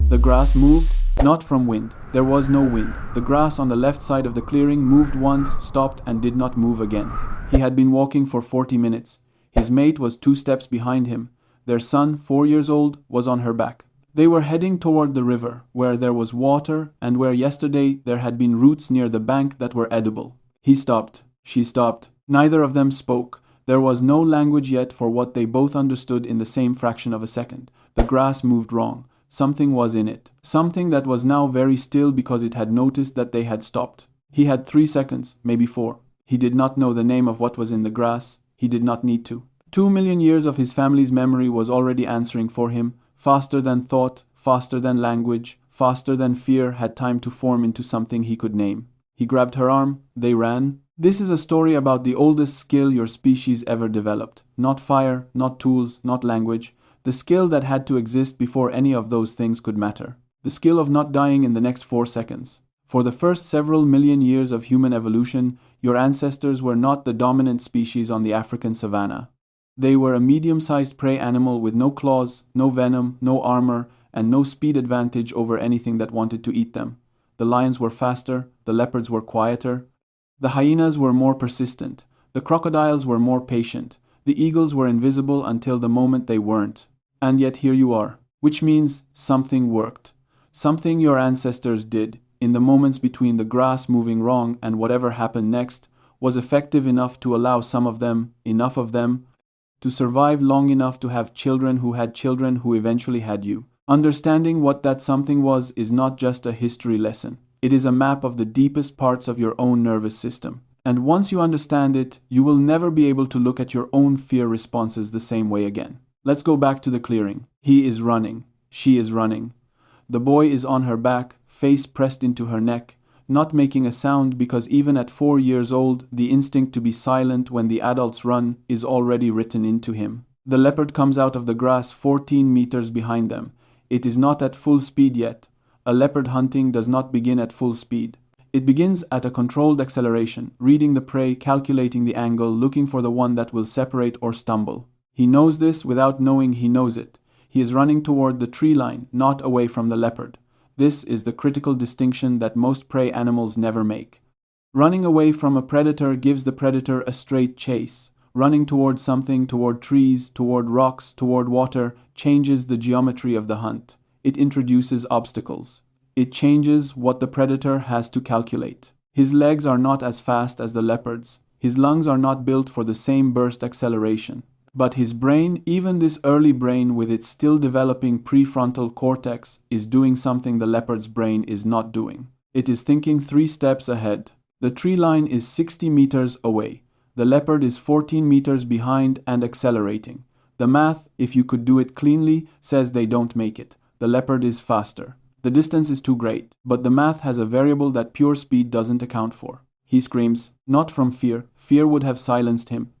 The grass moved, not from wind. There was no wind. The grass on the left side of the clearing moved once, stopped, and did not move again. He had been walking for 40 minutes. His mate was 2 steps behind him. Their son, 4 years old, was on her back. They were heading toward the river, where there was water and where yesterday there had been roots near the bank that were edible. He stopped. She stopped. Neither of them spoke. There was no language yet for what they both understood in the same fraction of a second. The grass moved wrong. Something was in it. Something that was now very still because it had noticed that they had stopped. He had 3 seconds, maybe 4. He did not know the name of what was in the grass. He did not need to. 2 million years of his family's memory was already answering for him. Faster than thought, faster than language, faster than fear had time to form into something he could name. He grabbed her arm. They ran. This is a story about the oldest skill your species ever developed. Not fire, not tools, not language. The skill that had to exist before any of those things could matter. The skill of not dying in the next 4 seconds. For the first several million years of human evolution, your ancestors were not the dominant species on the African savannah. They were a medium-sized prey animal with no claws, no venom, no armor, and no speed advantage over anything that wanted to eat them. The lions were faster, the leopards were quieter, the hyenas were more persistent, the crocodiles were more patient, the eagles were invisible until the moment they weren't. And yet here you are, which means something worked. Something your ancestors did, in the moments between the grass moving wrong and whatever happened next, was effective enough to allow some of them, enough of them, to survive long enough to have children who had children who eventually had you. Understanding what that something was is not just a history lesson. It is a map of the deepest parts of your own nervous system. And once you understand it, you will never be able to look at your own fear responses the same way again. Let's go back to the clearing. He is running. She is running. The boy is on her back, face pressed into her neck, not making a sound because even at 4 years old, the instinct to be silent when the adults run is already written into him. The leopard comes out of the grass 14 meters behind them. It is not at full speed yet. A leopard hunting does not begin at full speed. It begins at a controlled acceleration, reading the prey, calculating the angle, looking for the one that will separate or stumble. He knows this without knowing he knows it. He is running toward the tree line, not away from the leopard. This is the critical distinction that most prey animals never make. Running away from a predator gives the predator a straight chase. Running toward something, toward trees, toward rocks, toward water, changes the geometry of the hunt. It introduces obstacles. It changes what the predator has to calculate. His legs are not as fast as the leopard's. His lungs are not built for the same burst acceleration. But his brain, even this early brain with its still developing prefrontal cortex, is doing something the leopard's brain is not doing. It is thinking 3 steps ahead. The tree line is 60 meters away. The leopard is 14 meters behind and accelerating. The math, if you could do it cleanly, says they don't make it. The leopard is faster. The distance is too great, but the math has a variable that pure speed doesn't account for. He screams, not from fear. Fear would have silenced him.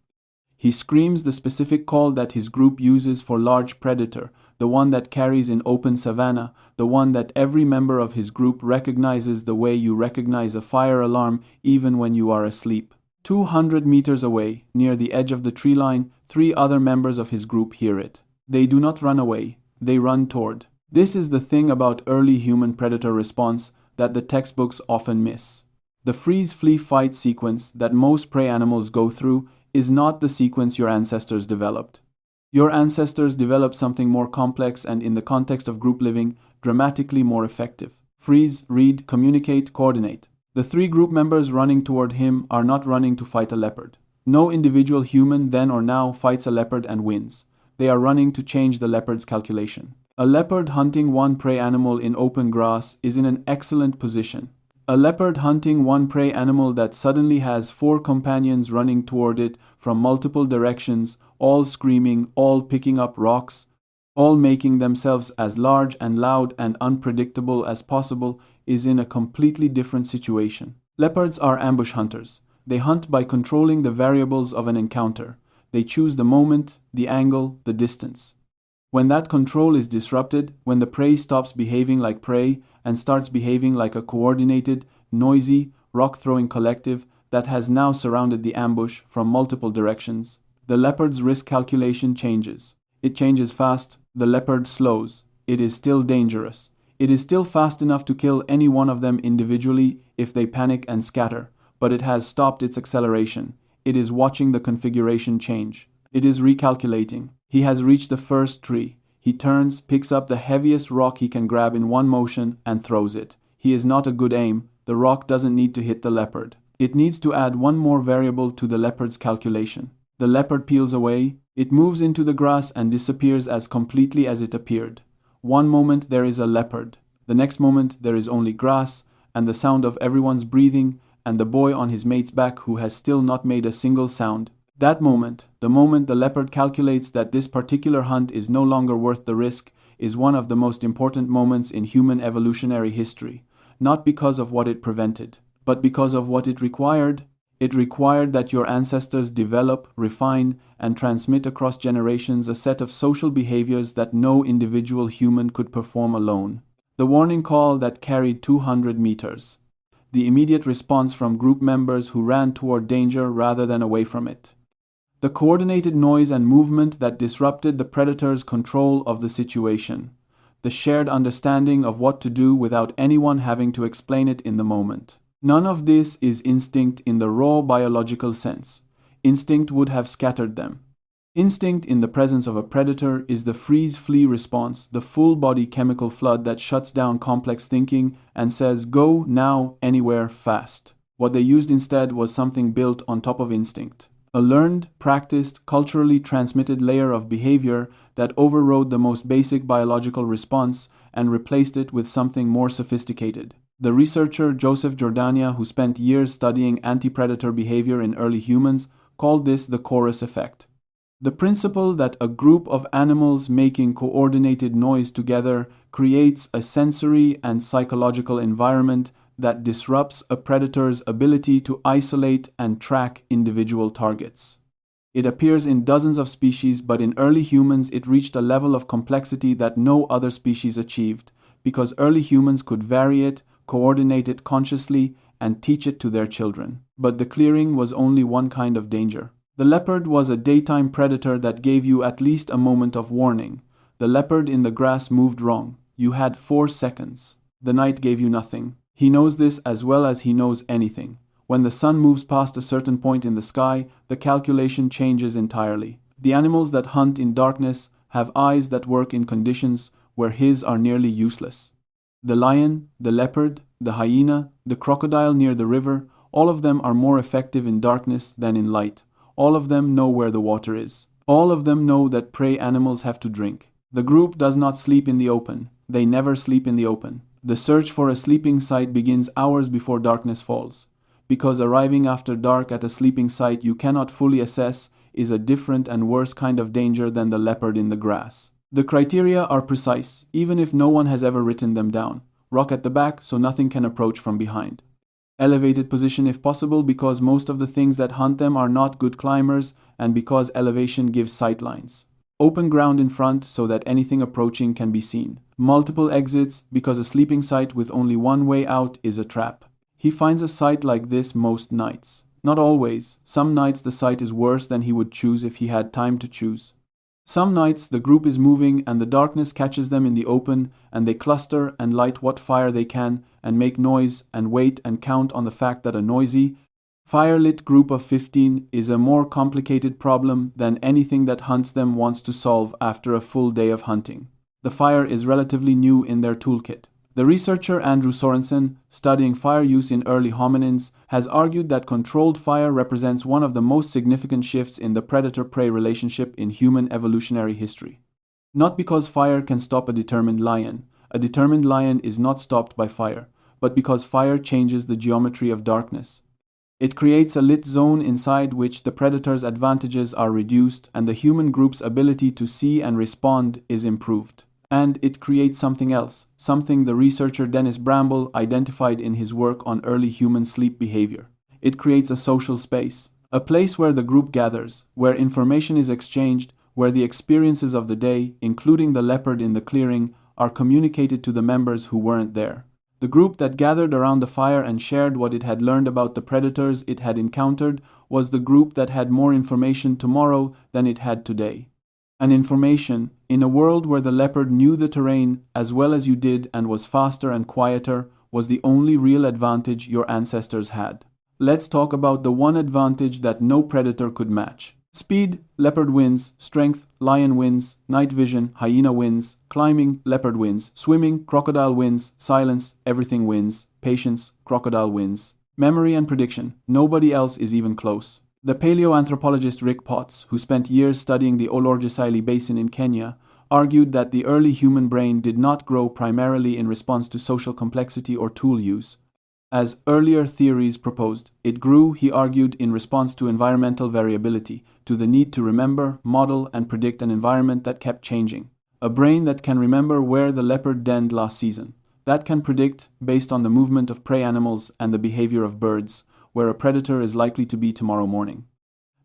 He screams the specific call that his group uses for large predator, the one that carries in open savannah, the one that every member of his group recognizes the way you recognize a fire alarm even when you are asleep. 200 meters away, near the edge of the tree line, 3 other members of his group hear it. They do not run away, they run toward. This is the thing about early human-predator response that the textbooks often miss. The freeze-flee-fight sequence that most prey animals go through is not the sequence your ancestors developed. Your ancestors developed something more complex and, in the context of group living, dramatically more effective. Freeze, read, communicate, coordinate. The 3 group members running toward him are not running to fight a leopard. No individual human then or now fights a leopard and wins. They are running to change the leopard's calculation. A leopard hunting one prey animal in open grass is in an excellent position. A leopard hunting one prey animal that suddenly has 4 companions running toward it from multiple directions, all screaming, all picking up rocks, all making themselves as large and loud and unpredictable as possible, is in a completely different situation. Leopards are ambush hunters. They hunt by controlling the variables of an encounter. They choose the moment, the angle, the distance. When that control is disrupted, when the prey stops behaving like prey and starts behaving like a coordinated, noisy, rock-throwing collective that has now surrounded the ambush from multiple directions, the leopard's risk calculation changes. It changes fast. The leopard slows. It is still dangerous. It is still fast enough to kill any one of them individually if they panic and scatter, but it has stopped its acceleration. It is watching the configuration change. It is recalculating. He has reached the first tree. He turns, picks up the heaviest rock he can grab in one motion, and throws it. He is not a good aim. The rock doesn't need to hit the leopard. It needs to add one more variable to the leopard's calculation. The leopard peels away. It moves into the grass and disappears as completely as it appeared. One moment there is a leopard. The next moment there is only grass, and the sound of everyone's breathing, and the boy on his mate's back who has still not made a single sound. That moment, the moment the leopard calculates that this particular hunt is no longer worth the risk, is one of the most important moments in human evolutionary history, not because of what it prevented, but because of what it required. It required that your ancestors develop, refine, and transmit across generations a set of social behaviors that no individual human could perform alone. The warning call that carried 200 meters. The immediate response from group members who ran toward danger rather than away from it. The coordinated noise and movement that disrupted the predator's control of the situation. The shared understanding of what to do without anyone having to explain it in the moment. None of this is instinct in the raw biological sense. Instinct would have scattered them. Instinct in the presence of a predator is the freeze-flee response, the full-body chemical flood that shuts down complex thinking and says, go, now, anywhere, fast. What they used instead was something built on top of instinct. A learned, practiced, culturally transmitted layer of behavior that overrode the most basic biological response and replaced it with something more sophisticated. The researcher Joseph Jordania, who spent years studying anti-predator behavior in early humans, called this the chorus effect. The principle that a group of animals making coordinated noise together creates a sensory and psychological environment that disrupts a predator's ability to isolate and track individual targets. It appears in dozens of species, but in early humans it reached a level of complexity that no other species achieved, because early humans could vary it, coordinate it consciously, and teach it to their children. But the clearing was only one kind of danger. The leopard was a daytime predator that gave you at least a moment of warning. The leopard in the grass moved wrong. You had 4 seconds. The night gave you nothing. He knows this as well as he knows anything. When the sun moves past a certain point in the sky, the calculation changes entirely. The animals that hunt in darkness have eyes that work in conditions where his are nearly useless. The lion, the leopard, the hyena, the crocodile near the river, all of them are more effective in darkness than in light. All of them know where the water is. All of them know that prey animals have to drink. The group does not sleep in the open. They never sleep in the open. The search for a sleeping site begins hours before darkness falls. Because arriving after dark at a sleeping site you cannot fully assess is a different and worse kind of danger than the leopard in the grass. The criteria are precise, even if no one has ever written them down. Rock at the back so nothing can approach from behind. Elevated position if possible, because most of the things that hunt them are not good climbers and because elevation gives sight lines. Open ground in front so that anything approaching can be seen. Multiple exits, because a sleeping site with only one way out is a trap. He finds a site like this most nights. Not always. Some nights the site is worse than he would choose if he had time to choose. Some nights the group is moving and the darkness catches them in the open and they cluster and light what fire they can and make noise and wait and count on the fact that a noisy, fire-lit group of 15 is a more complicated problem than anything that hunts them wants to solve after a full day of hunting. The fire is relatively new in their toolkit. The researcher Andrew Sorensen, studying fire use in early hominins, has argued that controlled fire represents one of the most significant shifts in the predator-prey relationship in human evolutionary history. Not because fire can stop a determined lion. A determined lion is not stopped by fire, but because fire changes the geometry of darkness. It creates a lit zone inside which the predator's advantages are reduced and the human group's ability to see and respond is improved. And it creates something else, something the researcher Dennis Bramble identified in his work on early human sleep behavior. It creates a social space, a place where the group gathers, where information is exchanged, where the experiences of the day, including the leopard in the clearing, are communicated to the members who weren't there. The group that gathered around the fire and shared what it had learned about the predators it had encountered was the group that had more information tomorrow than it had today. And information, in a world where the leopard knew the terrain as well as you did and was faster and quieter, was the only real advantage your ancestors had. Let's talk about the one advantage that no predator could match. Speed, leopard wins. Strength, lion wins. Night vision, hyena wins. Climbing, leopard wins. Swimming, crocodile wins. Silence, everything wins. Patience, crocodile wins. Memory and prediction, nobody else is even close. The paleoanthropologist Rick Potts, who spent years studying the Olorgesailie Basin in Kenya, argued that the early human brain did not grow primarily in response to social complexity or tool use. As earlier theories proposed, it grew, he argued, in response to environmental variability, to the need to remember, model, and predict an environment that kept changing. A brain that can remember where the leopard denned last season, that can predict, based on the movement of prey animals and the behavior of birds, where a predator is likely to be tomorrow morning.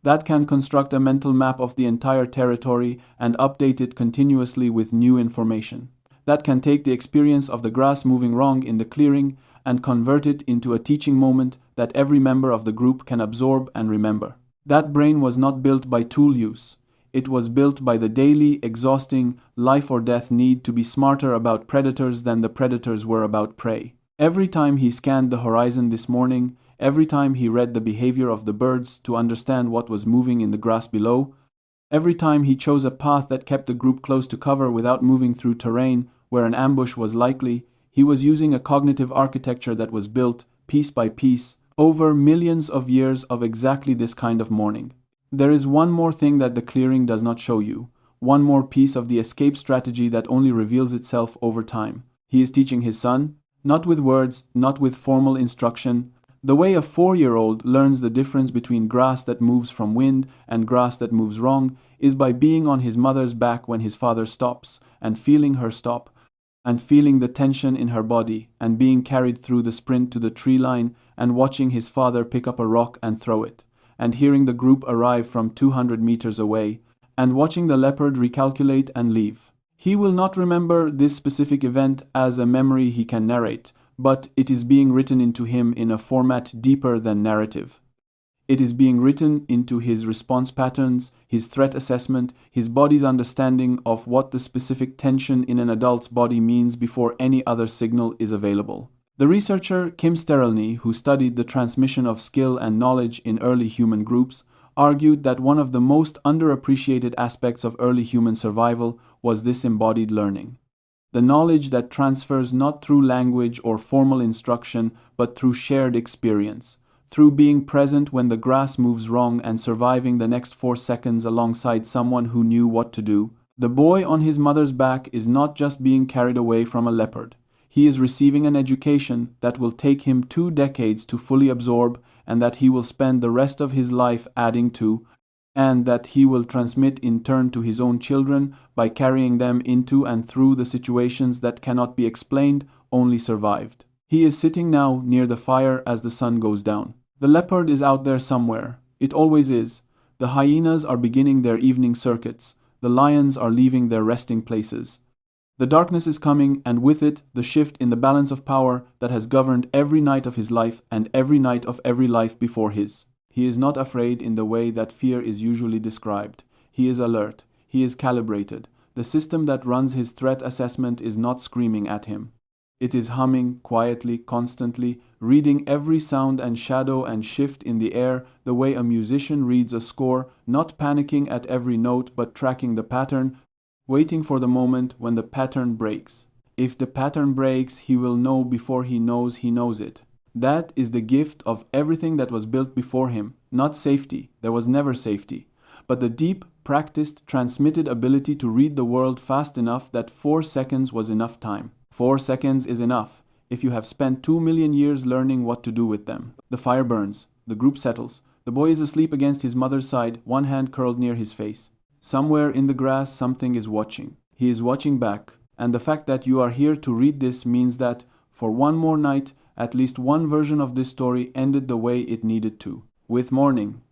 That can construct a mental map of the entire territory and update it continuously with new information. That can take the experience of the grass moving wrong in the clearing and convert it into a teaching moment that every member of the group can absorb and remember. That brain was not built by tool use. It was built by the daily, exhausting, life-or-death need to be smarter about predators than the predators were about prey. Every time he scanned the horizon this morning, every time he read the behavior of the birds to understand what was moving in the grass below, every time he chose a path that kept the group close to cover without moving through terrain where an ambush was likely, he was using a cognitive architecture that was built, piece by piece, over millions of years of exactly this kind of mourning. There is one more thing that the clearing does not show you, one more piece of the escape strategy that only reveals itself over time. He is teaching his son, not with words, not with formal instruction. The way a 4-year-old learns the difference between grass that moves from wind and grass that moves wrong is by being on his mother's back when his father stops, and feeling her stop, and feeling the tension in her body, and being carried through the sprint to the tree line, and watching his father pick up a rock and throw it, and hearing the group arrive from 200 meters away, and watching the leopard recalculate and leave. He will not remember this specific event as a memory he can narrate, but it is being written into him in a format deeper than narrative. It is being written into his response patterns, his threat assessment, his body's understanding of what the specific tension in an adult's body means before any other signal is available. The researcher Kim Sterelny, who studied the transmission of skill and knowledge in early human groups, argued that one of the most underappreciated aspects of early human survival was this embodied learning. The knowledge that transfers not through language or formal instruction, but through shared experience, through being present when the grass moves wrong and surviving the next 4 seconds alongside someone who knew what to do. The boy on his mother's back is not just being carried away from a leopard. He is receiving an education that will take him 2 decades to fully absorb, and that he will spend the rest of his life adding to, and that he will transmit in turn to his own children by carrying them into and through the situations that cannot be explained, only survived. He is sitting now near the fire as the sun goes down. The leopard is out there somewhere. It always is. The hyenas are beginning their evening circuits. The lions are leaving their resting places. The darkness is coming, and with it, the shift in the balance of power that has governed every night of his life and every night of every life before his. He is not afraid in the way that fear is usually described. He is alert. He is calibrated. The system that runs his threat assessment is not screaming at him. It is humming quietly, constantly, reading every sound and shadow and shift in the air the way a musician reads a score, not panicking at every note but tracking the pattern, waiting for the moment when the pattern breaks. If the pattern breaks, he will know before he knows it. That is the gift of everything that was built before him. Not safety, there was never safety, but the deep, practiced, transmitted ability to read the world fast enough that 4 seconds was enough time. 4 seconds is enough if you have spent 2 million years learning what to do with them. The fire burns. The group settles. The boy is asleep against his mother's side, one hand curled near his face. Somewhere in the grass, something is watching. He is watching back. And the fact that you are here to read this means that, for one more night, at least one version of this story ended the way it needed to. With morning,